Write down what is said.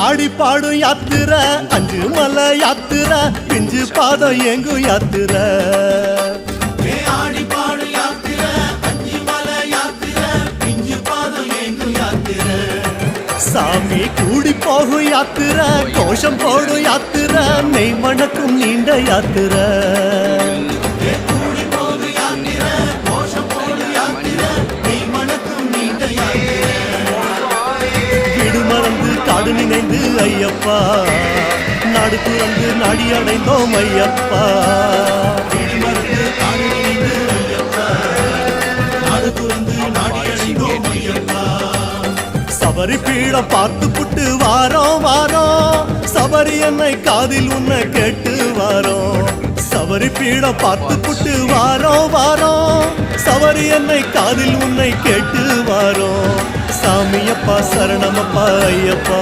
ஆடி பாடும் யாத்திர அஞ்சு மலை யாத்திர பிஞ்சு பாதம் எங்கும் யாத்திர ஆடி பாடும் யாத்திர அஞ்சு மலை யாத்திர பிஞ்சு பாதம் எங்கும் யாத்திர சாமி கூடி போகும் யாத்திர கோஷம் போடும் யாத்திர நெய் மணக்கும் நீண்ட யாத்திர கூடி போகும் யாத்திர கோஷம் போடும் யாத்திர நெய் மணக்கும் நீண்ட யாத்திர வீடு மறந்து காடு நினைந்து ஐயப்பா நாடு துறந்து நாடி அடைந்தோம் ஐயப்பா வீடு மறந்து காடு நினைந்து ஐயப்பா நாடு துறந்து நாடி அடைந்தோம் ஐயப்பா சபரி பீடம் பார்த்து புட்டு வாரோம் வாரோம் சபரி என்னை காதில் உன்னை கேட்டு வாரோம் சபரி பீடம் பார்த்து புட்டு வாரோம் வாரோம் சபரி என்னை காதில் உன்னை கேட்டு வாரோம் சாமியப்பா சரணமப்பா ஐயப்பா